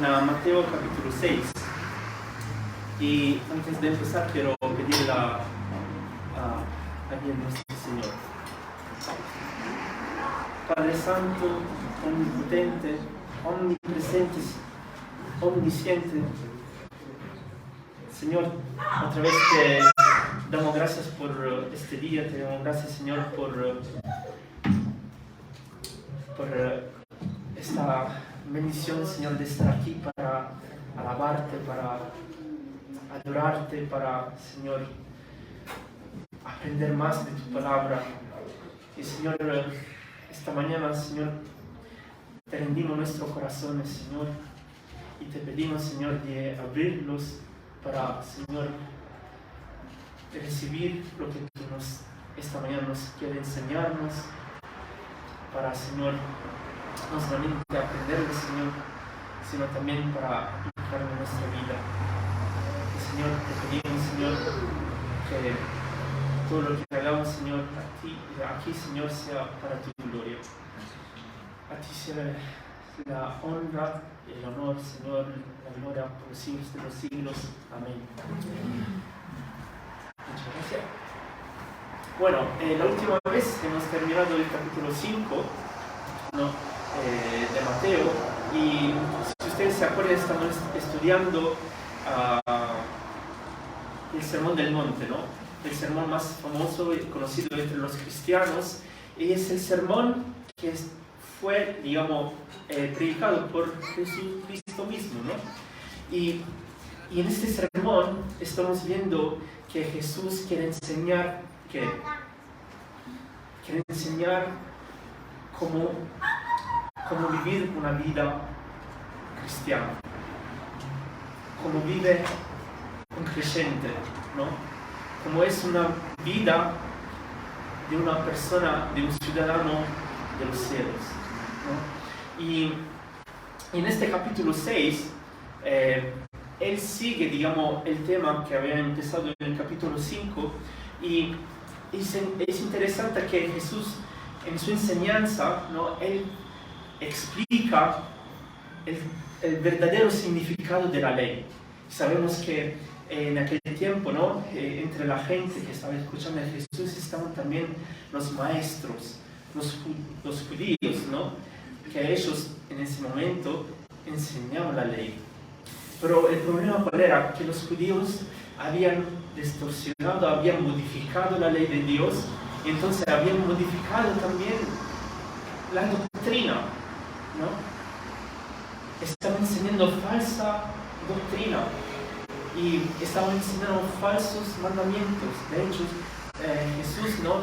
en Mateo capítulo 6. Y antes de empezar quiero pedirle a nuestro Señor. Padre Santo, omnipotente, omnipresente, omnisciente, Señor, otra vez te damos gracias por este día, te damos gracias, Señor, por esta bendición, Señor, de estar aquí para alabarte, para adorarte, para, Señor, aprender más de tu palabra. Y, Señor, esta mañana, Señor, te rendimos nuestros corazones, Señor, y te pedimos, Señor, de abrirlos para, Señor, recibir lo que tú esta mañana nos quieres enseñarnos, para, Señor, no solamente aprenderlo, Señor, sino también para aplicarlo en nuestra vida. Y, Señor, te pedimos, Señor, que todo lo que hagamos, Señor, aquí, Señor, sea para tu gloria. A ti sea la honra y el honor, Señor, la gloria por los siglos de los siglos. Amén. Muchas gracias. Bueno, la última vez hemos terminado el capítulo 5, ¿no? De Mateo, y si ustedes se acuerdan, estamos estudiando el Sermón del Monte, ¿no? El sermón más famoso y conocido entre los cristianos, y es el sermón que fue, digamos, predicado por Jesucristo mismo, ¿no? Y en este sermón estamos viendo que Jesús quiere enseñar cómo vivir una vida cristiana, cómo vive un creyente, ¿no? Cómo es una vida de una persona, de un ciudadano de los cielos, ¿no? Y en este capítulo 6, él sigue, digamos, el tema que había empezado en el capítulo 5, y es interesante que Jesús, en su enseñanza, ¿no? Él explica el verdadero significado de la ley. Sabemos que en aquel tiempo, ¿no? Entre la gente que estaba escuchando a Jesús estaban también los maestros, los judíos, ¿no? Que ellos en ese momento enseñaban la ley. Pero el problema cuál era, que los judíos habían distorsionado, habían modificado la ley de Dios, y entonces habían modificado también la doctrina, ¿no? Estaban enseñando falsa doctrina y estaban enseñando falsos mandamientos. De hecho, Jesús, ¿no?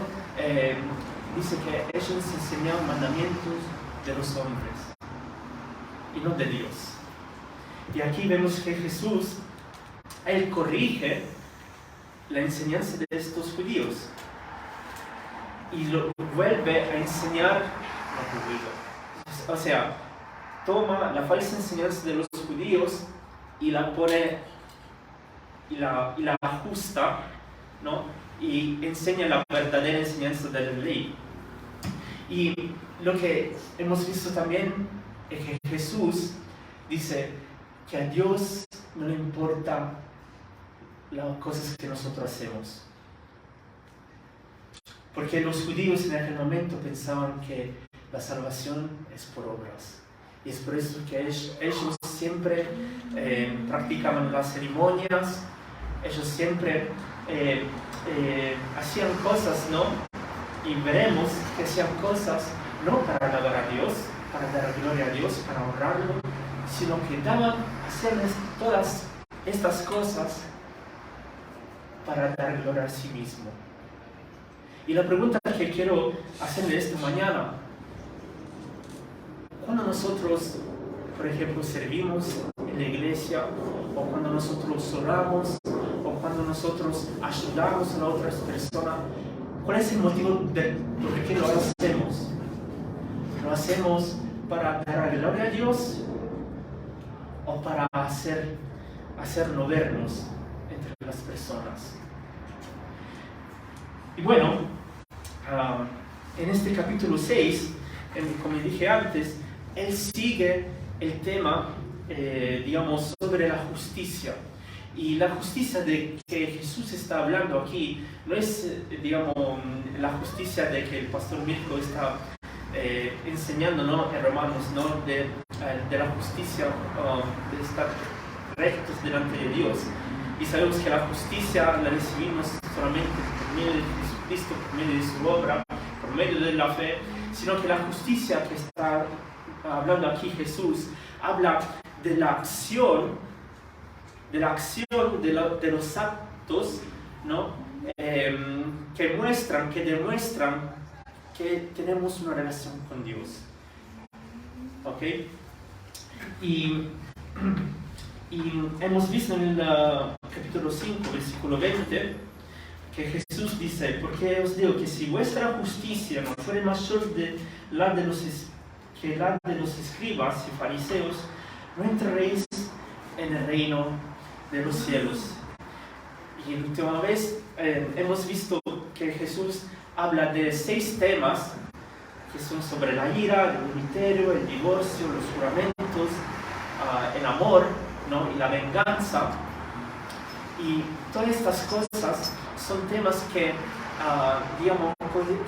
Dice que ellos enseñaban mandamientos de los hombres y no de Dios. Y aquí vemos que Jesús, él corrige la enseñanza de estos judíos y lo vuelve a enseñar lo judío. O sea, toma la falsa enseñanza de los judíos y la pone y la ajusta, ¿no? Y enseña la verdadera enseñanza de la ley. Y lo que hemos visto también es que Jesús dice que a Dios no le importa las cosas que nosotros hacemos. Porque los judíos en aquel momento pensaban que la salvación es por obras. Y es por eso que ellos siempre practicaban las ceremonias, ellos siempre hacían cosas, ¿no? Y veremos que hacían cosas no para alabar a Dios, para dar gloria a Dios, para honrarlo, sino que daban a hacerles todas estas cosas para dar gloria a sí mismo. Y la pregunta que quiero hacerle esta mañana: cuando nosotros, por ejemplo, servimos en la iglesia, o cuando nosotros oramos, o cuando nosotros ayudamos a otras personas, ¿cuál es el motivo de por qué lo hacemos? ¿Lo hacemos para dar gloria a Dios o para hacernos vernos entre las personas? Y bueno, en este capítulo 6, como dije antes, él sigue el tema digamos, sobre la justicia. Y la justicia de que Jesús está hablando aquí no es, digamos, la justicia de que el pastor Mirko está enseñando, ¿no?, en Romanos, ¿no?, de la justicia, de estar rectos delante de Dios. Y sabemos que la justicia la recibimos solamente por medio de Jesucristo, por medio de su obra, por medio de la fe, sino que la justicia que está hablando aquí Jesús habla de la acción, de los actos, ¿no?, que demuestran que tenemos una relación con Dios. ¿Ok? Y hemos visto en el capítulo 5, versículo 20, que Jesús dice: porque os digo que si vuestra justicia no fuere mayor que la de los escribas y fariseos, no entraréis en el reino de los cielos. Y la última vez hemos visto que Jesús habla de 6 temas que son sobre la ira, el adulterio, el divorcio, los juramentos, el amor, ¿no?, y la venganza. Y todas estas cosas son temas que, digamos,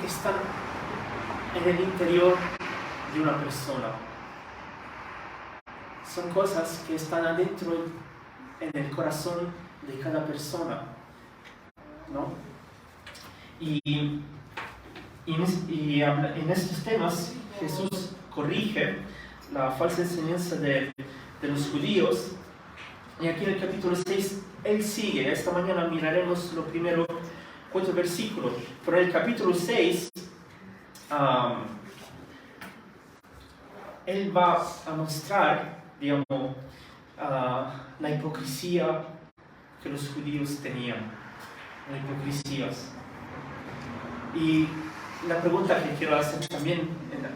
que están en el interior de una persona. Son cosas que están adentro en el corazón de cada persona, ¿no? Y en estos temas Jesús corrige la falsa enseñanza de los judíos. Y aquí en el capítulo 6 él sigue. Esta mañana miraremos los primeros 4 versículos, pero en el capítulo 6 él va a mostrar, digamos, la hipocresía que los judíos tenían, la hipocresía. Y la pregunta que quiero hacer también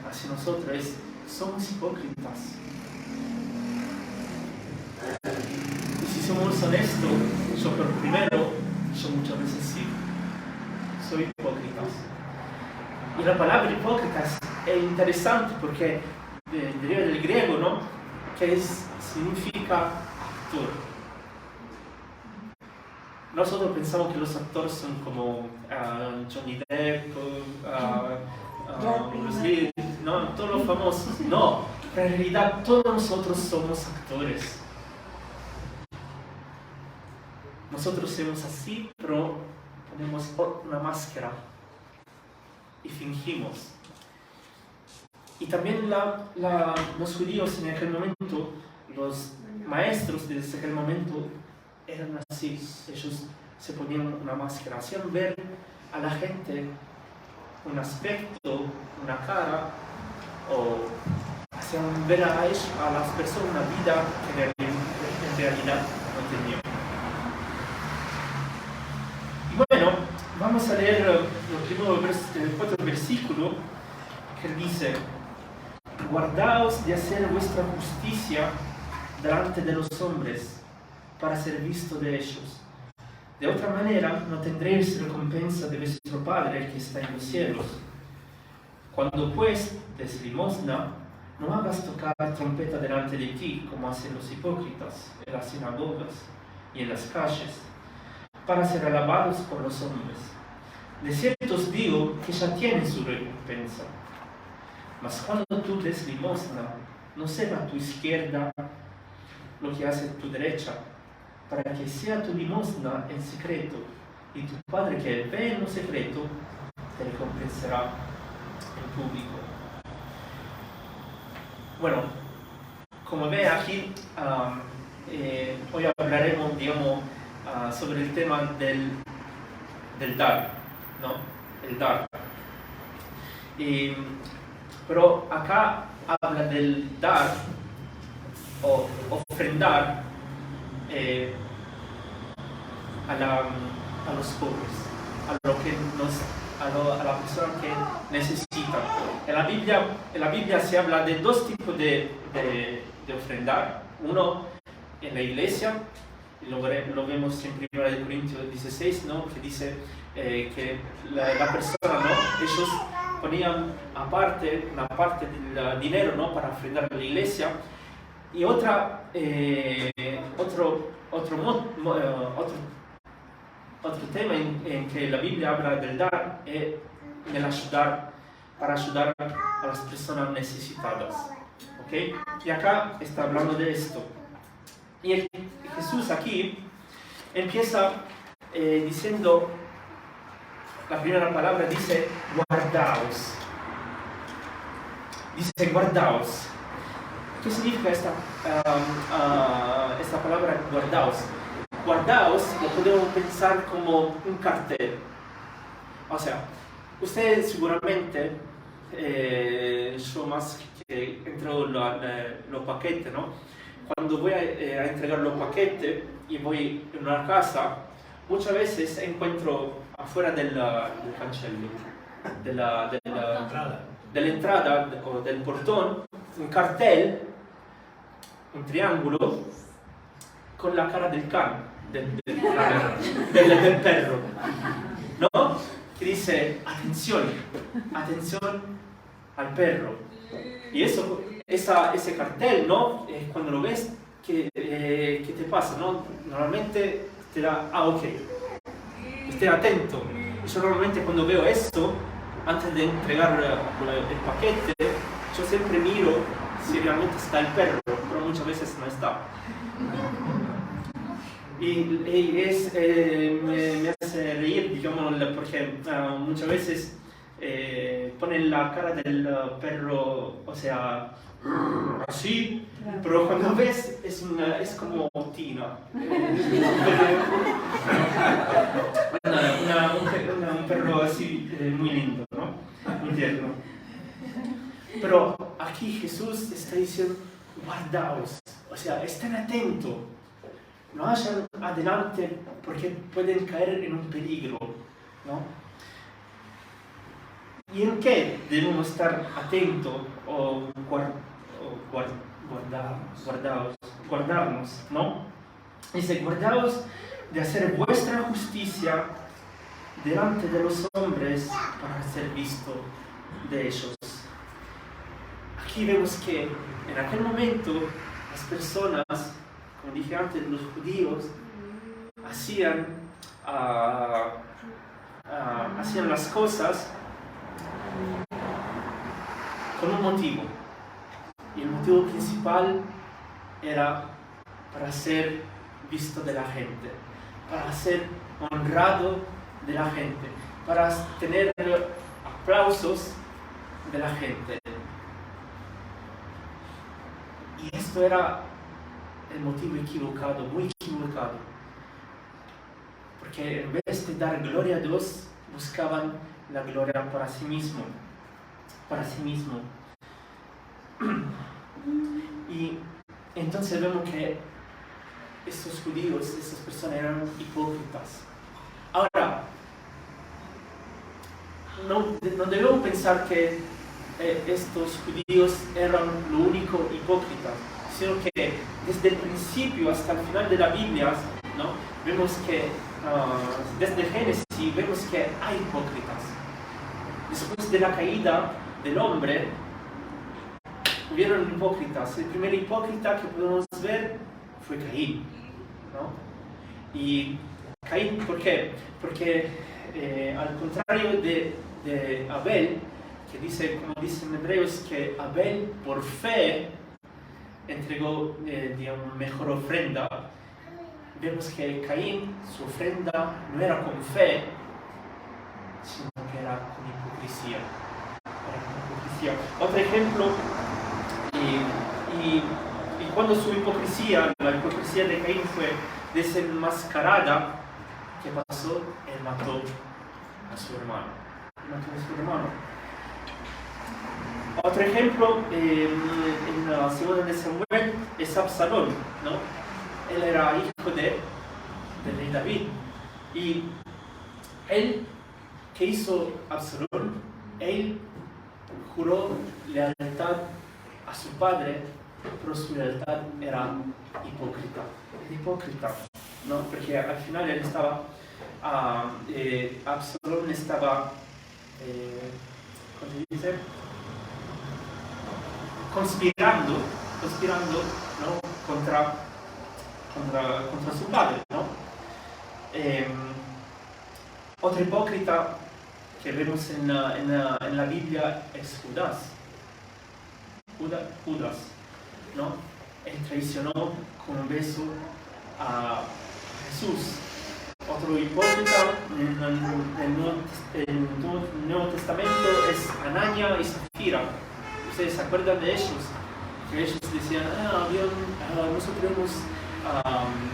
hacia nosotros es: ¿somos hipócritas? Y si somos honestos, yo por primero, yo muchas veces sí, soy hipócrita. Y la palabra hipócrita es interesante porque deriva del griego, ¿no?, que significa actor. Nosotros pensamos que los actores son como Johnny Depp, Bruce Lee, ¿no?, todos los famosos. No, pero en realidad todos nosotros somos actores. Nosotros somos así, pero ponemos una máscara y fingimos. Y también los judíos en aquel momento, los maestros desde aquel momento, eran así. Ellos se ponían una máscara, hacían ver a la gente un aspecto, una cara, o hacían ver a las personas una vida que en realidad no tenían. Y bueno, vamos a leer los primeros 4 versículos, que dice: guardaos de hacer vuestra justicia delante de los hombres, para ser visto de ellos. De otra manera, no tendréis recompensa de vuestro Padre que está en los cielos. Cuando pues des limosna, no hagas tocar trompeta delante de ti, como hacen los hipócritas en las sinagogas y en las calles, para ser alabados por los hombres. De cierto os digo que ya tienen su recompensa. Mas cuando tú des limosna, no sepa a tu izquierda lo que hace tu derecha, para que sea tu limosna en secreto, y tu Padre que ve en lo secreto te recompensará en público. Bueno, como ve aquí, hoy hablaremos, digamos, sobre el tema del dar, ¿no? El dar. Pero acá habla del dar o ofrendar a los pobres, a la persona que necesita. En la Biblia se habla de 2 tipos de ofrendar. Uno en la iglesia, y lo vemos en 1 Corintios 16, ¿no?, que dice que la persona, ¿no?, ellos ponían aparte una parte del dinero, ¿no?, para ofrendar a la iglesia, Y otro tema en que la Biblia habla del dar es el ayudar, para ayudar a las personas necesitadas. ¿Okay? Y acá está hablando de esto. Y Jesús aquí empieza diciendo, la primera palabra dice guardaos. Dice guardaos. ¿Qué significa esta palabra guardaos? Guardaos lo podemos pensar como un cartel. O sea, ustedes seguramente, yo más que entro los paquetes, ¿no? Cuando voy a entregar los paquetes y voy en una casa, muchas veces encuentro afuera del cancello, de la entrada o del portón, un cartel, un triángulo con la cara del can, del perro, ¿no? Que dice atención al perro. Y ese cartel, ¿no? Cuando lo ves, ¿qué te pasa? ¿No? Normalmente te da, ok, esté atento. Yo normalmente cuando veo esto, antes de entregar el paquete, yo siempre miro si realmente está el perro, pero muchas veces no está. Y me hace reír, digamos, porque muchas veces ponen la cara del perro, o sea, así, pero cuando ves es como Tina. Un perro así muy lindo, ¿no? Muy tierno. Pero aquí Jesús está diciendo, guardaos, o sea, estén atentos. No vayan adelante porque pueden caer en un peligro, ¿no? ¿Y en qué debemos estar atentos o guardarnos, ¿no? Dice, guardaos de hacer vuestra justicia delante de los hombres para ser visto de ellos. Aquí vemos que en aquel momento las personas, como dije antes, los judíos hacían las cosas con un motivo. Y el motivo principal era para ser visto de la gente, para ser honrado de la gente, para tener aplausos de la gente. Y esto era el motivo equivocado, muy equivocado. Porque en vez de dar gloria a Dios, buscaban la gloria para sí mismo. Y entonces vemos que estos judíos, estas personas eran hipócritas. Ahora, no debemos pensar que estos judíos eran lo único hipócritas, sino que desde el principio hasta el final de la Biblia, ¿no? Vemos que desde Génesis vemos que hay hipócritas. Después de la caída del hombre, hubieron hipócritas. El primer hipócrita que podemos ver fue Caín, ¿no? Y Caín, ¿por qué? Porque al contrario de Abel, que dice, como dicen Hebreos, que Abel por fe entregó digamos, mejor ofrenda, vemos que Caín, su ofrenda no era con fe, sino que era con hipocresía. Otro ejemplo, y cuando su hipocresía, la hipocresía de Caín fue desenmascarada, ¿qué pasó? Él mató a su hermano. Otro ejemplo, en la segunda de Samuel, es Absalón, ¿no? Él era hijo del rey David. Y él, ¿qué hizo Absalón? Él juró lealtad a su padre, pero su lealtad era hipócrita, ¿no? Porque al final él estaba, Absalón estaba, ¿cómo se dice? Conspirando conspirando, ¿no? contra su padre, ¿no? Otro hipócrita que vemos en la Biblia es Judas, ¿no? Él traicionó con un beso a Jesús. Otro hipócrita en el Nuevo Testamento es Anania y Zafira. ¿Ustedes se acuerdan de ellos? Que ellos decían, nosotros hemos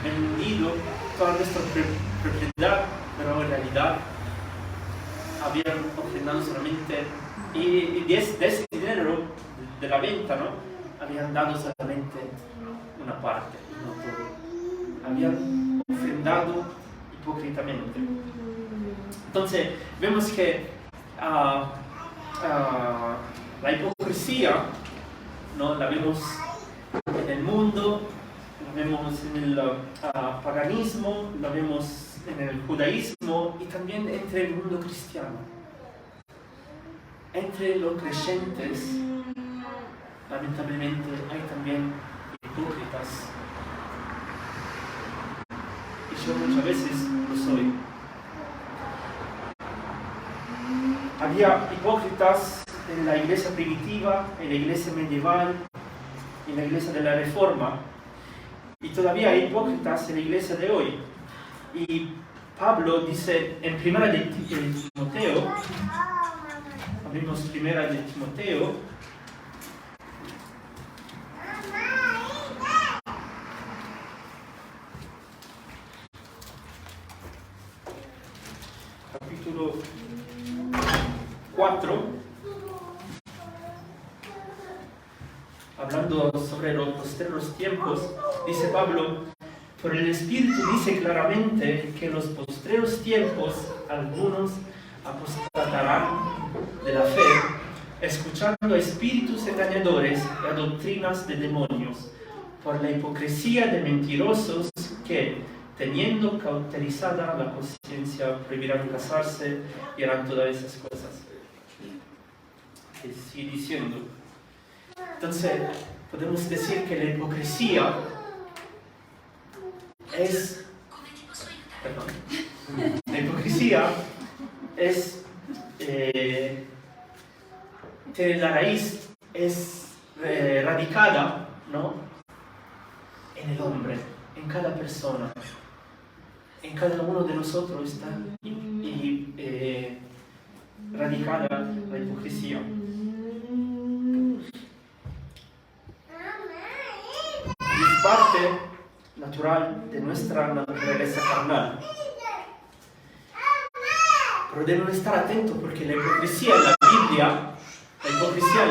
vendido toda nuestra propiedad, pero en realidad habían ofrendado solamente, y de ese dinero de la venta, ¿no? Habían dado solamente una parte, no todo. Habían ofrendado hipócritamente. Entonces, vemos que la hipocresía, ¿no? La vemos en el mundo, la vemos en el paganismo, la vemos en el judaísmo y también entre el mundo cristiano. Entre los creyentes, lamentablemente, hay también hipócritas. Y yo muchas veces lo soy. Había hipócritas en la iglesia primitiva, en la iglesia medieval, en la iglesia de la Reforma. Y todavía hay hipócritas en la iglesia de hoy. Y Pablo dice en Primera de Timoteo, abrimos Primera de Timoteo, capítulo 4, hablando sobre los postreros tiempos, dice Pablo, pero el Espíritu dice claramente que en los postreros tiempos algunos apostatarán de la fe, escuchando espíritus engañadores y a doctrinas de demonios, por la hipocresía de mentirosos que, teniendo cauterizada la conciencia, prohibirán casarse y harán todas esas cosas. Y sigue diciendo. Entonces, podemos decir que la hipocresía es... Perdón. La hipocresía es... tiene la raíz, es radicada, ¿no? En el hombre, en cada persona. En cada uno de nosotros está radicada la hipocresía. Es parte natural de nuestra naturaleza carnal. Pero debemos estar atentos porque la hipocresía en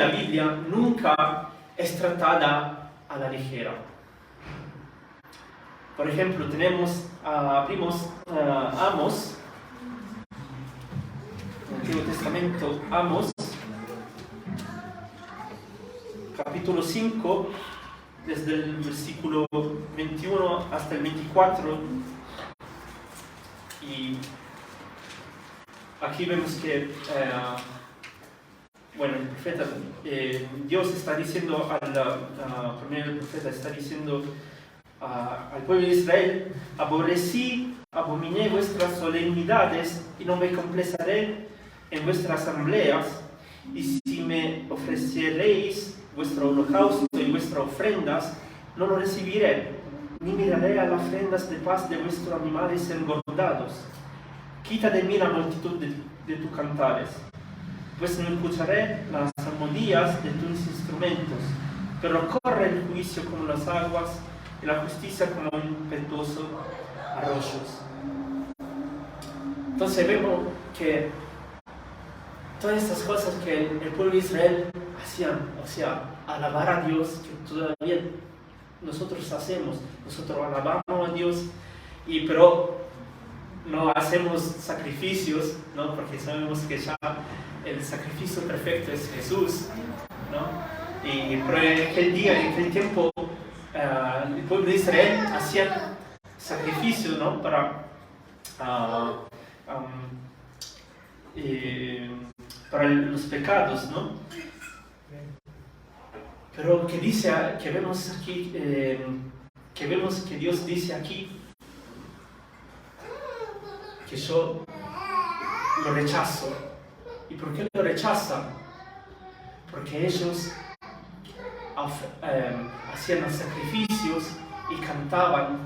la Biblia nunca es tratada a la ligera. Por ejemplo, abrimos Amos, en el Antiguo Testamento, Amos, capítulo 5, desde el versículo 21 hasta el 24. Y aquí vemos que, el profeta, Dios está diciendo, primero el profeta está diciendo al pueblo de Israel, abominé vuestras solemnidades y no me complazaré en vuestras asambleas, y si me ofreceréis vuestro holocausto y vuestras ofrendas, no lo recibiré, ni miraré a las ofrendas de paz de vuestros animales engordados. Quita de mí la multitud de tus cantares, pues no escucharé las armonías de tus instrumentos, pero corre el juicio como las aguas y la justicia como impetuosos arroyos. Entonces vemos que todas estas cosas que el pueblo de Israel hacían, o sea, alabar a Dios, que todavía nosotros hacemos, nosotros alabamos a Dios, pero no hacemos sacrificios, ¿no? Porque sabemos que ya el sacrificio perfecto es Jesús, ¿no? Y por aquel día, en aquel tiempo, el pueblo de Israel hacía sacrificios, ¿no? Para los pecados, ¿no? Pero que vemos aquí, que vemos que Dios dice aquí que yo lo rechazo. ¿Y por qué lo rechaza? Porque ellos hacían los sacrificios y cantaban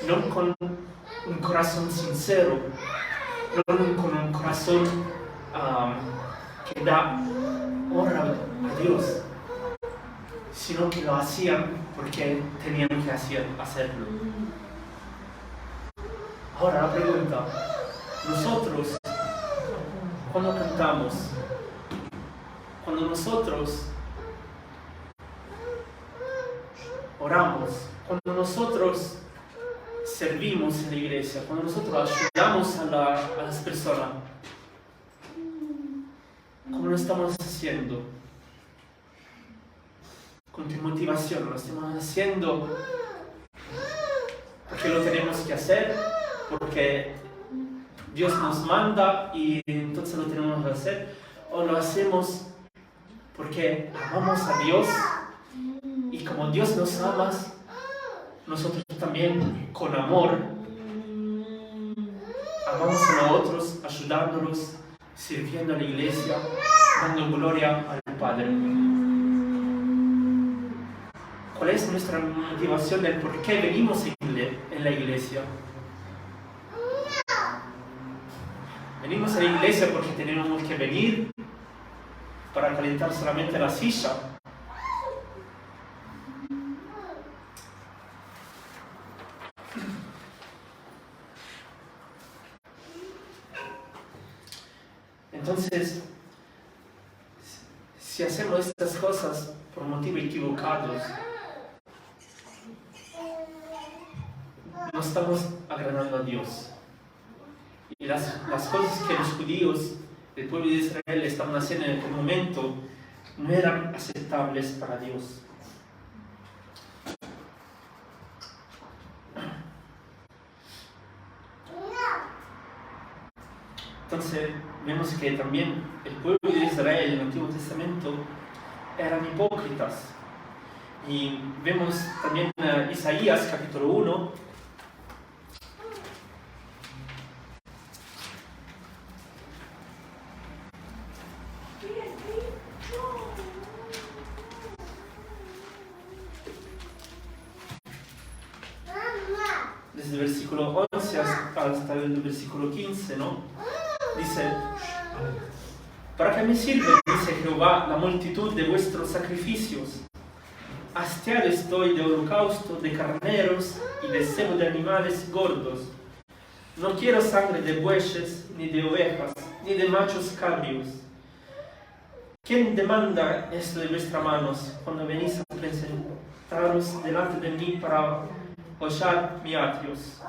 no con un corazón sincero, no con un corazón que da honra a Dios, sino que lo hacían porque tenían que hacerlo. Ahora la pregunta, nosotros, cuando cantamos, cuando nosotros oramos, cuando nosotros servimos en la iglesia, cuando nosotros ayudamos a las personas, ¿cómo lo estamos haciendo? Con tu motivación, lo estamos haciendo porque lo tenemos que hacer, porque Dios nos manda y entonces lo tenemos que hacer, o lo hacemos porque amamos a Dios y como Dios nos ama, nosotros también con amor amamos a los otros, ayudándolos, sirviendo a la iglesia, dando gloria al Padre. ¿Cuál es nuestra motivación del por qué venimos en la iglesia? Venimos a la iglesia porque tenemos que venir para calentar solamente la silla. Entonces, si hacemos estas cosas por motivos equivocados, no estamos agradando a Dios. Y las cosas que los judíos, el pueblo de Israel, estaban haciendo en aquel momento, no eran aceptables para Dios. Entonces, vemos que también el pueblo de Israel en el Antiguo Testamento eran hipócritas. Y vemos también en Isaías capítulo 1, desde el versículo 11 hasta el versículo 15, ¿no? Dice: ¿para qué me sirve, dice Jehová, la multitud de vuestros sacrificios? Hastiado estoy de holocausto, de carneros y de cebo de animales gordos. No quiero sangre de bueyes, ni de ovejas, ni de machos cabrios. ¿Quién demanda esto de vuestras manos cuando venís a presentaros delante de mí para hollar mi atrios?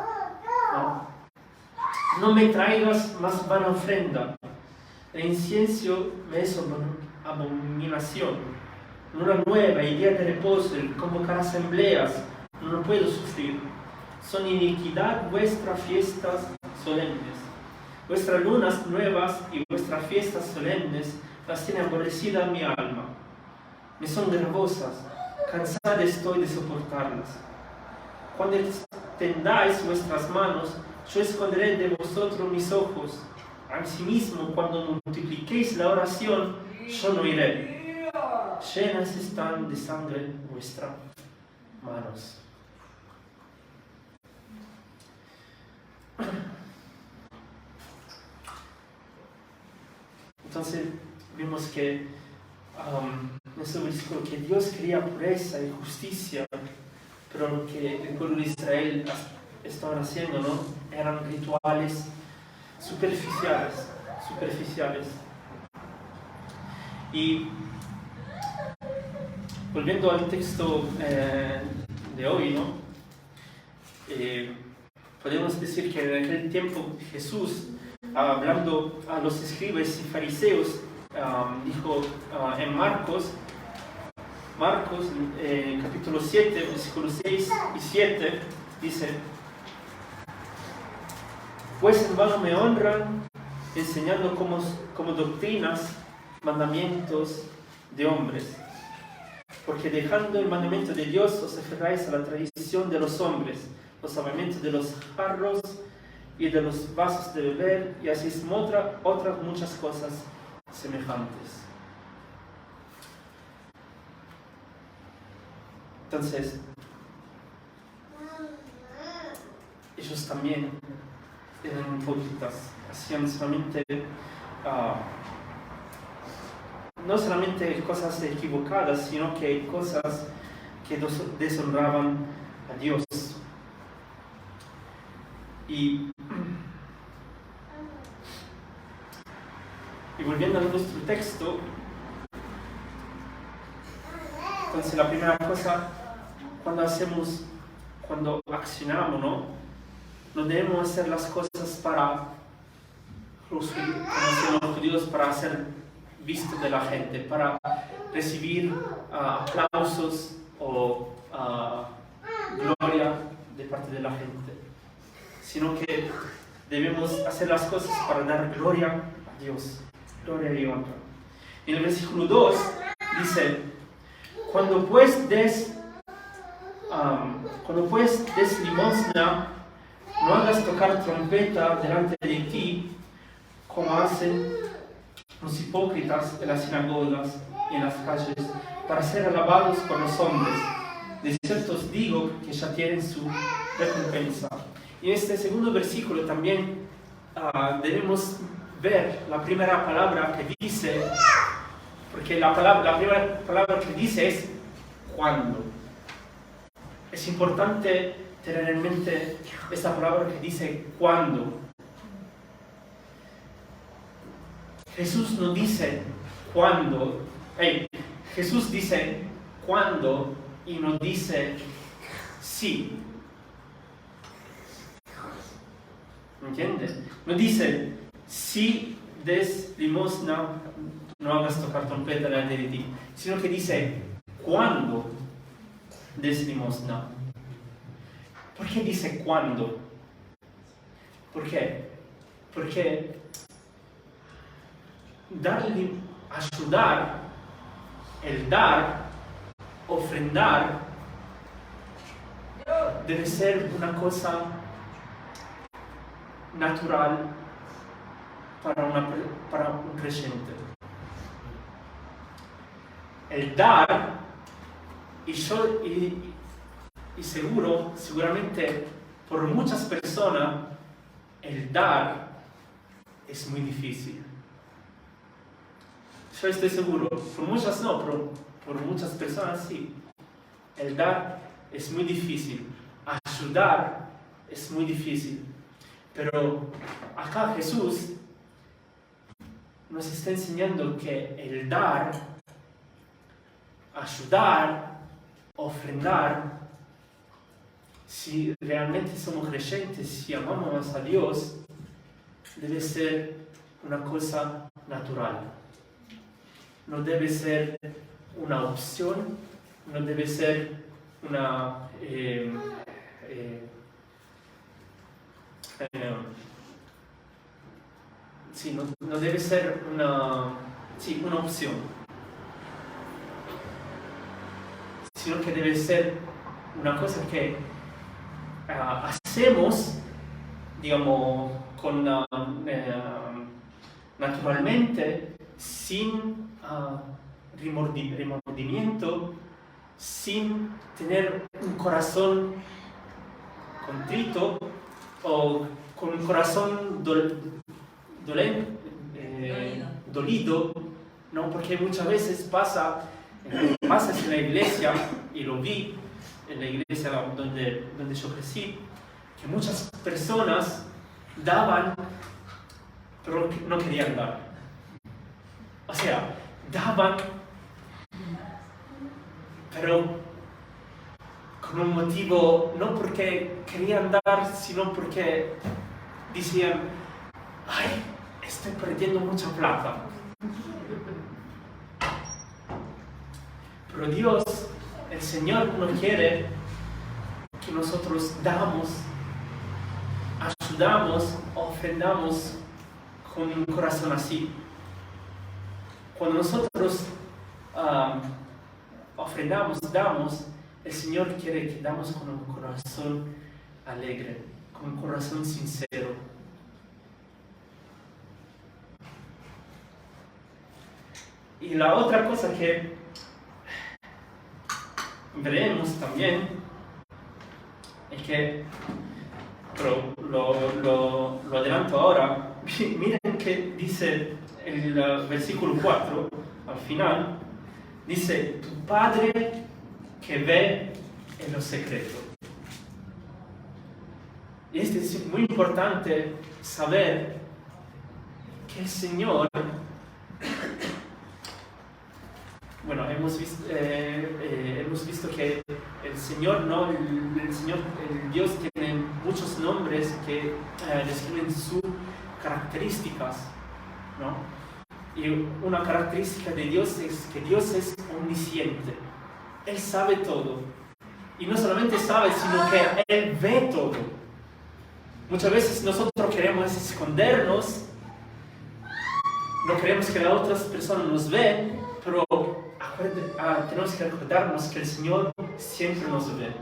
No me traigas más vana ofrenda. El incienso me es abominación. Luna nueva y día de reposo, el convocar asambleas, no lo puedo sufrir. Son iniquidad vuestras fiestas solemnes. Vuestras lunas nuevas y vuestras fiestas solemnes las tiene aborrecida mi alma. Me son gravosas, cansada estoy de soportarlas. Cuando extendáis vuestras manos, yo esconderé de vosotros mis ojos. Asimismo, cuando multipliquéis la oración, yo no iré. Llenas están de sangre vuestras manos. Entonces, vimos que en este versículo que Dios quería pureza y justicia, pero lo que el pueblo de Israel estaban haciendo, ¿no? Eran rituales superficiales. Y volviendo al texto de hoy, ¿no? Podemos decir que en aquel tiempo Jesús, hablando a los escribas y fariseos, dijo en Marcos capítulo 7, versículos 6 y 7, dice: pues en vano me honran, enseñando como doctrinas mandamientos de hombres. porque dejando el mandamiento de Dios os aferráis a la tradición de los hombres, los lavamientos de los jarros y de los vasos de beber, y hacéis otras muchas cosas semejantes. Entonces, ellos también eran hipócritas, hacían solamente, no solamente cosas equivocadas, sino que cosas que deshonraban a Dios. Y volviendo a nuestro texto, entonces la primera cosa, cuando accionamos, no debemos hacer las cosas para los judíos, para ser vistos de la gente, para recibir aplausos o gloria de parte de la gente, sino que debemos hacer las cosas para dar gloria a Dios, gloria y honra. En el versículo 2 dice: cuando pues des limosna, no hagas tocar trompeta delante de ti, como hacen los hipócritas en las sinagogas y en las calles, para ser alabados por los hombres. De cierto os digo que ya tienen su recompensa. Y en este segundo versículo también debemos ver la primera palabra que dice, porque la primera palabra que dice es cuando. Es importante tener en mente esta palabra que dice cuando. Jesús no dice cuándo. Jesús dice cuándo y no dice sí. ¿Entiendes? No dice si des limosna, no hagas tocar trompeta delante de ti, sino que dice cuándo des limosna. ¿Por qué dice cuándo? ¿Por qué? Porque ayudar, el dar, ofrendar, debe ser una cosa natural para un creyente. El dar, y seguramente por muchas personas, el dar es muy difícil. Yo estoy seguro, por muchas no, pero por muchas personas sí. El dar es muy difícil, ayudar es muy difícil. Pero acá Jesús nos está enseñando que el dar, ayudar, ofrendar, si realmente somos creyentes, si amamos a Dios, debe ser una cosa natural. No debe ser una opción, no debe ser una no debe ser una opción, sino que debe ser una cosa que hacemos, digamos, naturalmente, sin remordimiento, sin tener un corazón contrito o con un corazón dolido, ¿no? Porque muchas veces pasa en la iglesia, y lo vi en la iglesia donde yo crecí, que muchas personas daban, pero no querían dar. O sea, daban, pero con un motivo, no porque querían dar, sino porque decían: ay, estoy perdiendo mucha plata. Pero Dios, el Señor, no quiere que nosotros damos, ayudamos, ofrendamos con un corazón así. Cuando nosotros ofrendamos, damos, el Señor quiere que damos con un corazón alegre, con un corazón sincero. Y la otra cosa que veremos también es que, pero lo adelanto ahora, miren que dice el versículo 4, al final, dice, tu Padre que ve en lo secreto. Y es muy importante saber que el Señor, bueno, hemos visto que el Señor, ¿no? El Dios tiene muchos nombres que describen sus características, ¿no? Y una característica de Dios es que Dios es omnisciente. Él sabe todo. Y no solamente sabe, sino que Él ve todo. Muchas veces nosotros queremos escondernos, no queremos que las otras personas nos vean, pero tenemos que recordarnos que el Señor siempre nos ve.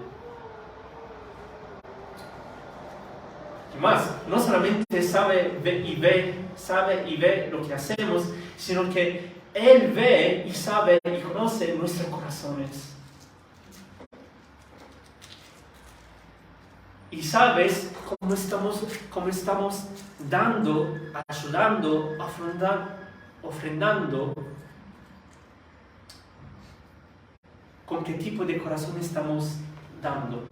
Y más, no solamente sabe y ve lo que hacemos, sino que Él ve y sabe y conoce nuestros corazones. Y sabes cómo estamos dando, ayudando, ofrendando, con qué tipo de corazón estamos dando.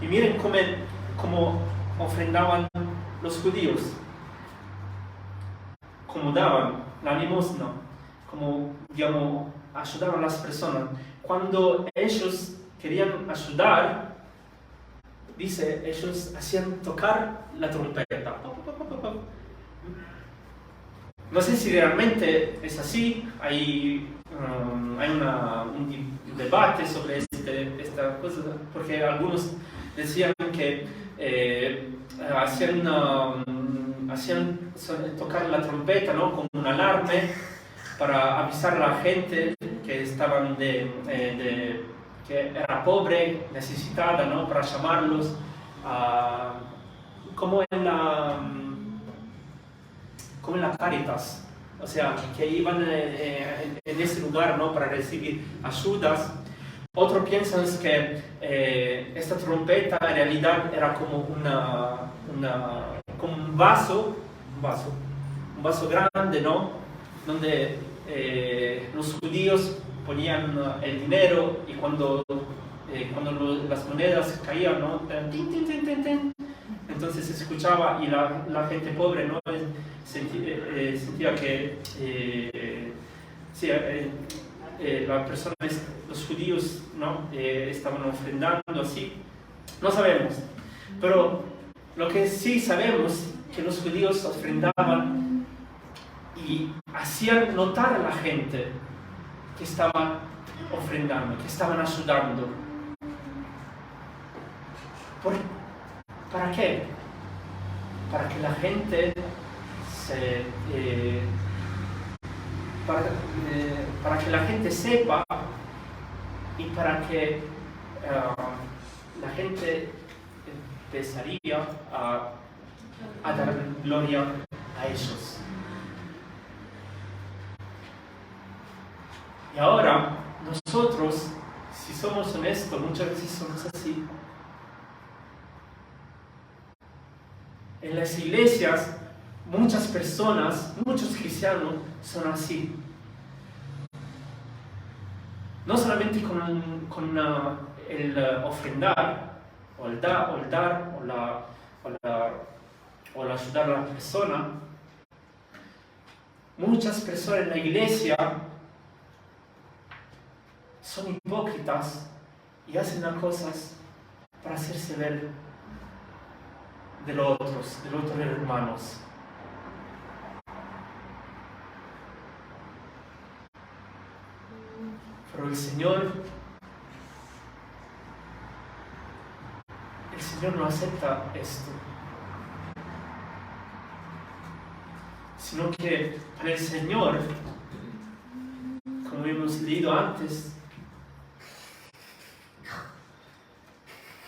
Y miren cómo ofrendaban los judíos, cómo daban la limosna, cómo, digamos, ayudaban a las personas. Cuando ellos querían ayudar, dice, ellos hacían tocar la trompeta. No sé si realmente es así, hay un debate sobre esta cosa, porque algunos decían que hacían tocar la trompeta, ¿no? Como un alarme para avisar a la gente que estaban que era pobre, necesitada, ¿no? Para llamarlos como en la Caritas, o sea, que iban en ese lugar, ¿no? Para recibir ayudas. Otros piensan que esta trompeta en realidad era como como un vaso grande, ¿no? Donde los judíos ponían el dinero y cuando las monedas caían, ¿no? Entonces se escuchaba y la gente pobre, ¿no? Sentía que las personas, los judíos, ¿no? Estaban ofrendando así. No sabemos, pero lo que sí sabemos que los judíos ofrendaban y hacían notar a la gente que estaban ofrendando, que estaban ayudando. ¿Para qué? Para que la gente para que la gente sepa y para que la gente empezaría a dar gloria a ellos. Y ahora, nosotros, si somos honestos, muchas veces somos así. En las iglesias, muchas personas, muchos cristianos son así. No solamente con el ofrendar, o el dar, o el ayudar a la persona. Muchas personas en la iglesia son hipócritas y hacen las cosas para hacerse ver de los otros hermanos. Pero el Señor Señor no acepta esto, sino que para el Señor, como hemos leído antes,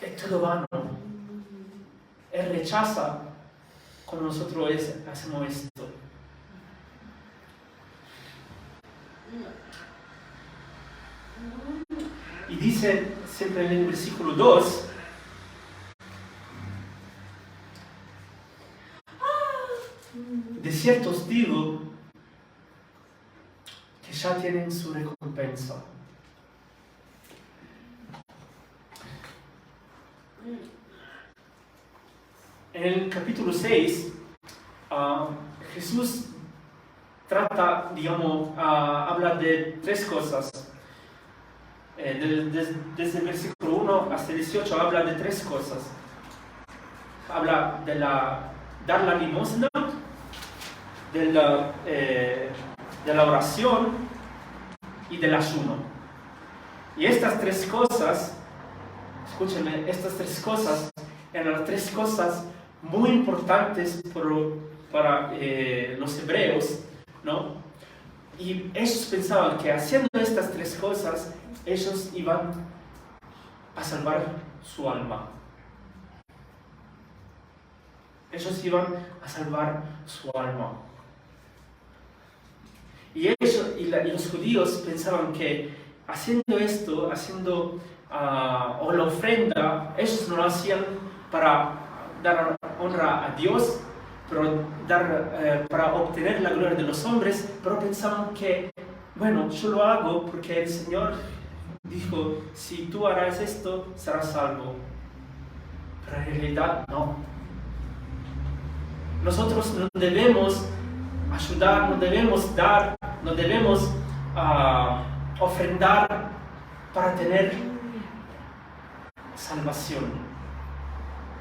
es todo vano. Él rechaza cuando nosotros hacemos esto. Y dice siempre en el versículo 2, de cierto os digo que ya tienen su recompensa. En el capítulo 6, Jesús trata, habla de tres cosas. Desde el versículo 1 hasta el 18 habla de tres cosas. Habla de dar la limosna, de la oración y del ayuno. Y estas tres cosas, escúchenme, estas tres cosas eran las tres cosas muy importantes para los hebreos, ¿no? Y ellos pensaban que haciendo estas tres cosas, ellos iban a salvar su alma. Ellos iban a salvar su alma. Y los judíos pensaban que haciendo esto, o la ofrenda, ellos no lo hacían para dar honra a Dios, pero para obtener la gloria de los hombres, pero pensaban que, bueno, yo lo hago porque el Señor dijo, si tú harás esto, serás salvo. Pero en realidad no. Nosotros no debemos ayudar, no debemos dar, no debemos ofrendar para tener salvación,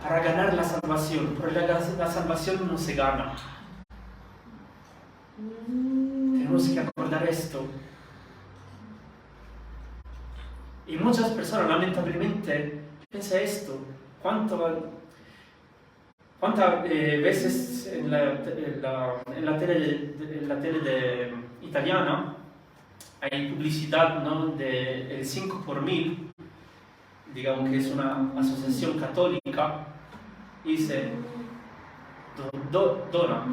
para ganar la salvación, porque la salvación no se gana. Tenemos que acordar esto. Y muchas personas lamentablemente piensan esto. ¿Cuántas veces en la tele italiana hay publicidad, ¿no?, del 5 por 1000, digamos que es una asociación católica, y dice dona,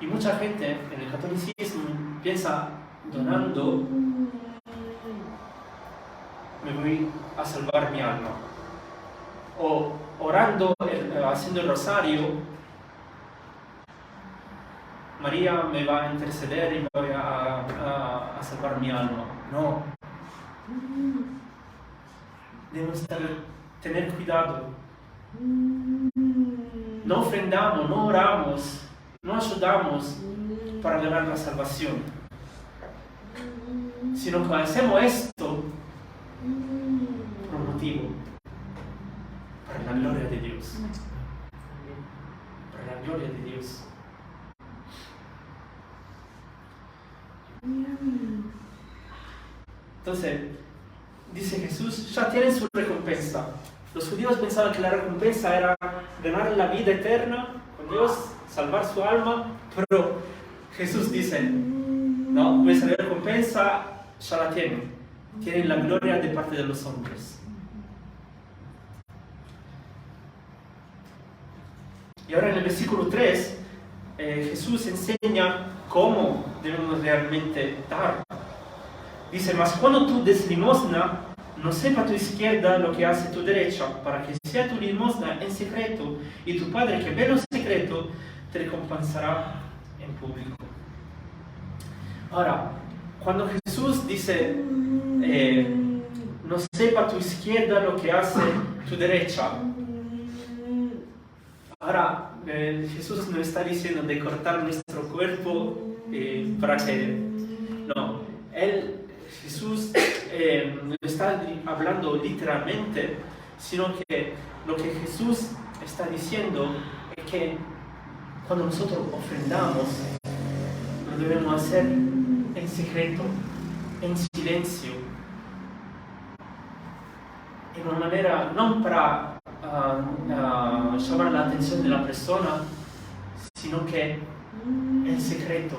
y mucha gente en el catolicismo piensa, donando me voy a salvar mi alma, o orando, haciendo el rosario, María me va a interceder y voy a salvar mi alma. No. Debemos tener cuidado. No ofrendamos, no oramos, no ayudamos para ganar la salvación, sino que hacemos esto por un motivo, para la gloria de Dios. Para la gloria de Dios. Entonces, dice Jesús, ya tienen su recompensa. Los judíos pensaban que la recompensa era ganar la vida eterna con Dios, salvar su alma, pero Jesús dice, no, nuestra recompensa ya la tienen. Tienen la gloria de parte de los hombres. Y ahora en el versículo 3, Jesús enseña cómo debemos realmente dar. Dice, mas cuando tú des limosna, no sepa tu izquierda lo que hace tu derecha, para que sea tu limosna en secreto, y tu Padre que ve lo secreto, te recompensará en público. Ahora, cuando Jesús dice, no sepa tu izquierda lo que hace tu derecha, ahora Jesús no está diciendo de cortar nuestro cuerpo para que... No, Jesús no está hablando literalmente, sino que lo que Jesús está diciendo es que cuando nosotros ofrendamos, lo debemos hacer en secreto, en silencio. en una manera no para llamar la atención de la persona, sino que el secreto,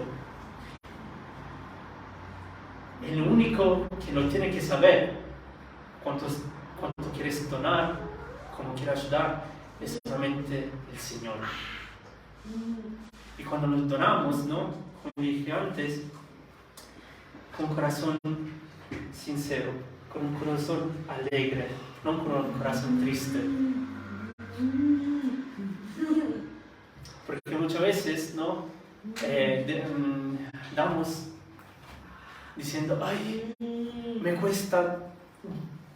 el único que lo tiene que saber cuánto quieres donar, cómo quieres ayudar, es solamente el Señor. Y cuando nos donamos, ¿no? Como dije antes, con un corazón sincero, con un corazón alegre, no con un corazón triste. Porque muchas veces, ¿no? Damos diciendo, ay, me cuesta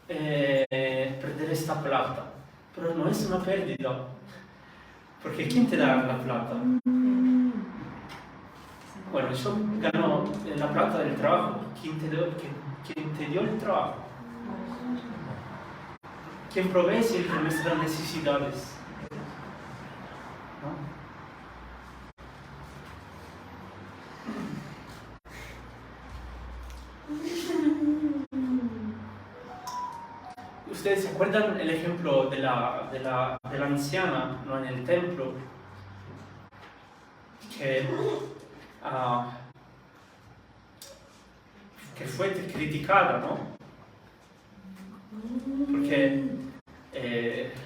perder esta plata, pero no es una pérdida, porque ¿quién te da la plata? Bueno, yo gano la plata del trabajo. ¿Quién te dio el trabajo? ¿Quién provee siempre nuestras necesidades? ¿No? ¿Ustedes se acuerdan el ejemplo de la anciana, ¿no? En el templo? Que fue criticada, ¿no? Porque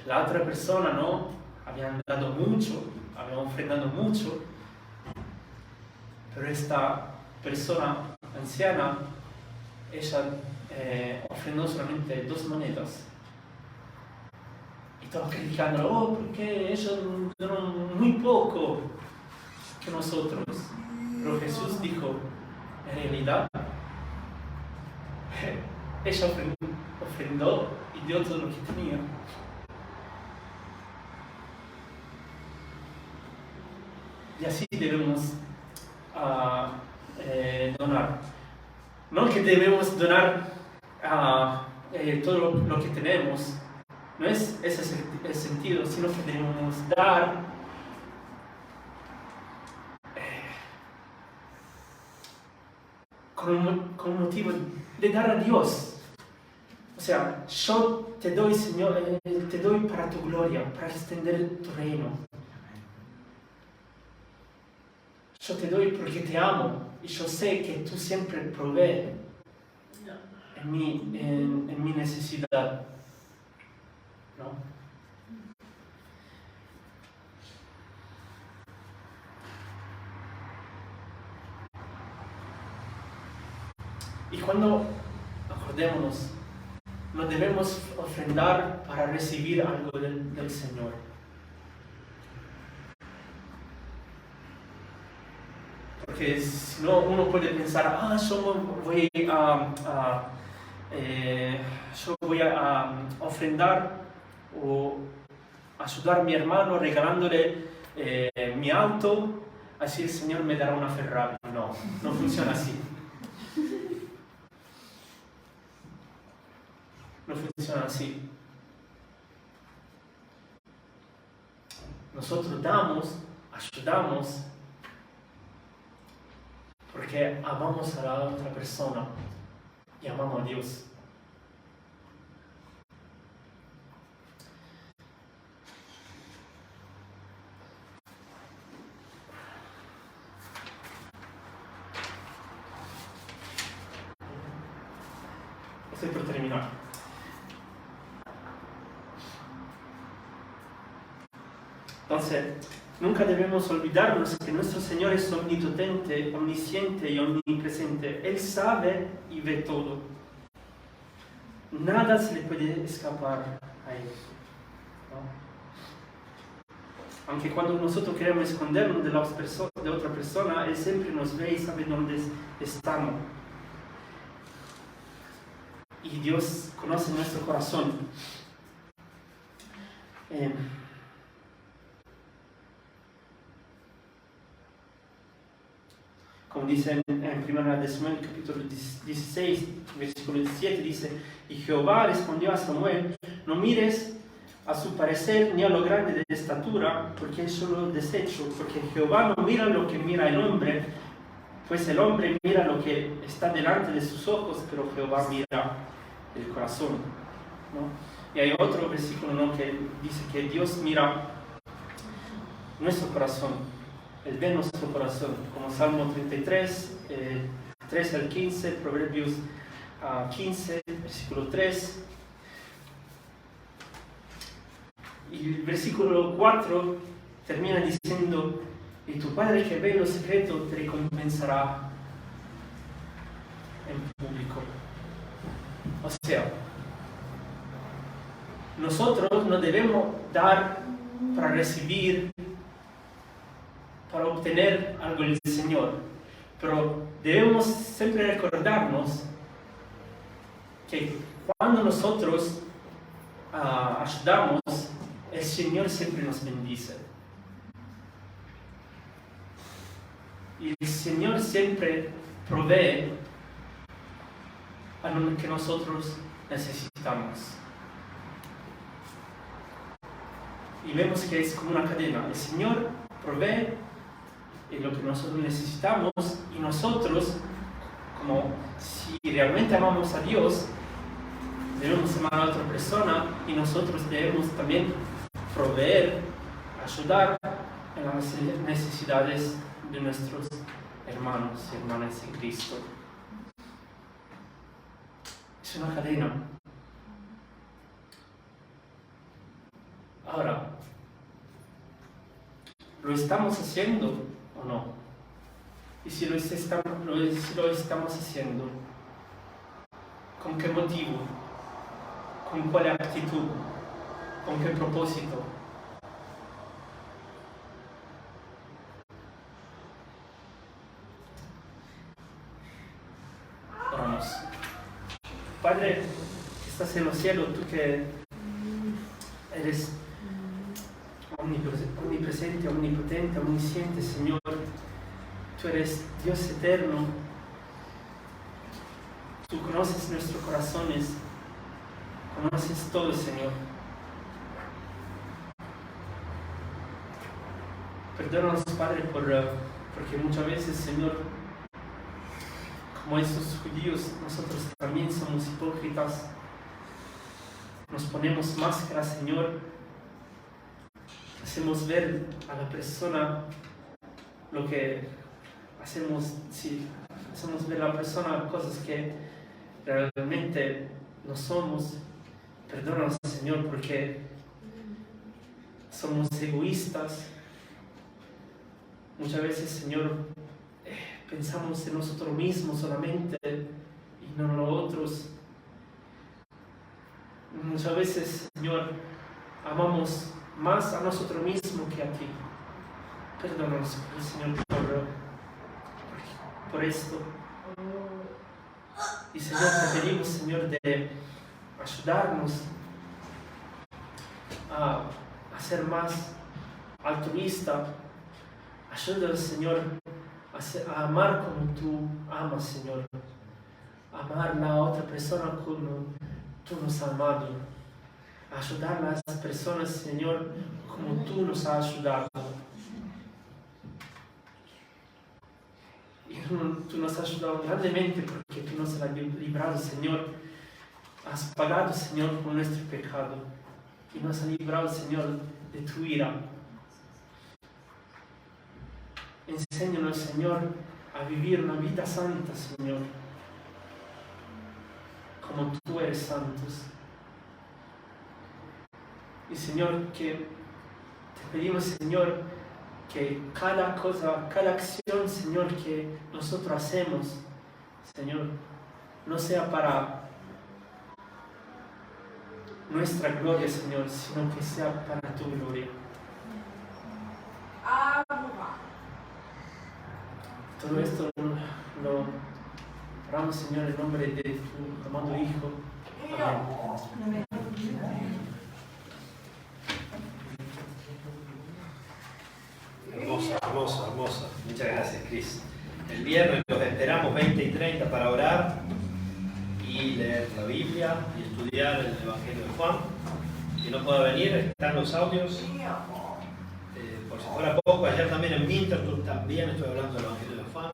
la otra persona, ¿no? Habían dado mucho, habían ofrendado mucho, pero esta persona anciana, ella ofrendó solamente 2 monedas. Y todos criticando, oh, porque ellos dieron muy poco que nosotros. Pero Jesús dijo, en realidad, ella ofrendó y dio todo lo que tenía. Y así debemos donar. No que debemos donar todo lo que tenemos, no es ese el sentido, sino que debemos dar con motivo de dar a Dios. O sea, yo te doy, Señor, te doy para tu gloria, para extender tu reino. Yo te doy porque te amo y yo sé que tú siempre provees en mi necesidad, ¿no? Y cuando, acordémonos, no debemos ofrendar para recibir algo del Señor. Porque si no, uno puede pensar, yo voy a ofrendar o ayudar a mi hermano regalándole mi auto, así el Señor me dará una Ferrari. No, no funciona así. No funciona así. Nosotros damos, ayudamos, porque amamos a la otra persona y amamos a Dios. Estoy por terminar. Entonces, nunca debemos olvidarnos que nuestro Señor es omnipotente, omnisciente y omnipresente. Él sabe y ve todo. Nada se le puede escapar a Él, ¿no? Aunque cuando nosotros queremos escondernos de otra persona, Él siempre nos ve y sabe dónde estamos. Y Dios conoce nuestro corazón. Como dice en 1 de Samuel, capítulo 16, versículo 17, dice: Y Jehová respondió a Samuel: no mires a su parecer ni a lo grande de estatura, porque es solo desecho, porque Jehová no mira lo que mira el hombre, pues el hombre mira lo que está delante de sus ojos, pero Jehová mira el corazón. ¿no? Y hay otro versículo, ¿no?, que dice que Dios mira nuestro corazón, Él ve nuestro corazón, como Salmo 33, 13 al 15, Proverbios 15, versículo 3. Y el versículo 4 termina diciendo: y tu Padre que ve en lo secreto te recompensará en público. O sea, nosotros no debemos dar para recibir, para obtener algo del Señor, pero debemos siempre recordarnos que cuando nosotros ayudamos, el Señor siempre nos bendice. Y el Señor siempre provee a lo que nosotros necesitamos. Y vemos que es como una cadena. El Señor provee lo que nosotros necesitamos, y nosotros, como si realmente amamos a Dios, debemos amar a otra persona, y nosotros debemos también proveer, ayudar en las necesidades de nuestros hermanos y hermanas en Cristo. Es una cadena. Ahora, ¿lo estamos haciendo o no? Y si lo estamos haciendo, ¿con qué motivo? ¿Con cuál actitud? ¿Con qué propósito? Oramos. Padre, que estás en los cielos, tú que eres omnipresente, omnipotente, omnisciente, Señor, tú eres Dios eterno, tú conoces nuestros corazones, conoces todo, Señor. Perdónanos, Padre, porque muchas veces, Señor, como estos judíos, nosotros también somos hipócritas. Nos ponemos máscaras, Señor. Hacemos ver a la persona lo que hacemos, sí, hacemos ver a la persona cosas que realmente no somos. Perdónanos, Señor, porque somos egoístas. Muchas veces, Señor, pensamos en nosotros mismos solamente y no en los otros. Muchas veces, Señor, amamos más a nosotros mismos que a ti. Perdónanos, Señor, por esto. Y, Señor, te pedimos, Señor, de ayudarnos a ser más altruista. Ayúdanos, Señor, a amar como tú amas, Señor. Amar a la otra persona como tú nos has amado. Ayudar a las personas, Señor, como tú nos has ayudado. Y tú nos has ayudado grandemente porque tú nos has librado, Señor. Has pagado, Señor, por nuestro pecado. Y nos has librado, Señor, de tu ira. Enséñanos, Señor, a vivir una vida santa, Señor, como tú eres santo. Y, Señor, que te pedimos, Señor, que cada cosa, cada acción, Señor, que nosotros hacemos, Señor, no sea para nuestra gloria, Señor, sino que sea para tu gloria. Todo esto lo oramos, Señor, en nombre de tu amado Hijo. Amén. Hermosa. Muchas gracias, Cris. El viernes los esperamos 20 y 30 para orar y leer la Biblia y estudiar el Evangelio de Juan. Si no puede venir, están los audios. Por si fuera poco, ayer también en Winterthur también estoy hablando del Evangelio de Juan.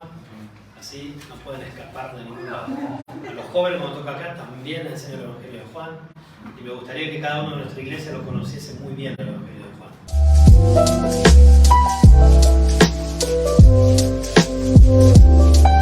Así no pueden escapar de ningún lado. A los jóvenes cuando toca acá también les enseño el Evangelio de Juan y me gustaría que cada uno de nuestra iglesia lo conociese muy bien el Evangelio